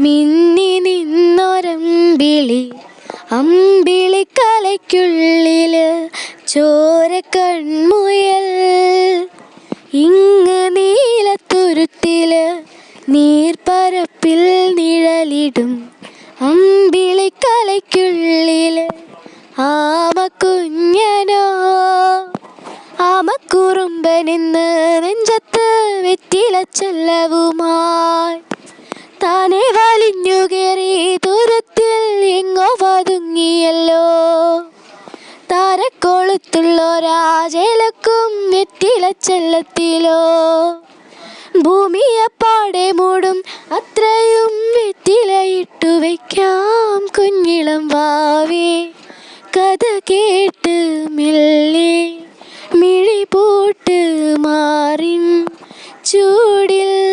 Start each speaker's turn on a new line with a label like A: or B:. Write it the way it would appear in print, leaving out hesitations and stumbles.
A: മിന്നി നിന്നൊരമ്പിളി അമ്പിളിക്കലയ്ക്കുള്ളില് ചോര കൺമുയൽ ഇങ്ങ് നീലത്തുരുത്തില് നീർപ്പരപ്പിൽ നിഴലിടും അമ്പിളിക്കലയ്ക്കുള്ളില് ആമക്കുഞ്ഞനോ ആമക്കുറുമ്പനിന്ന് നെഞ്ചത്ത് വെറ്റിലച്ചെല്ലവുമായി താനെ വലിഞ്ഞു കയറി ദൂരത്തിൽ എങ്ങോ പതുങ്ങിയല്ലോ. താരക്കൊളുത്തുള്ളൊരാജലക്കും വെറ്റിലച്ചെല്ലത്തിലോ ഭൂമിയപ്പാടെ മൂടും അത്രയും വെറ്റിലയിട്ടു വയ്ക്കാം കുഞ്ഞിളം വാവേ. കഥ കേട്ട് മെല്ലെ മിഴി പൂട്ട് മാറിൻ ചൂടിൽ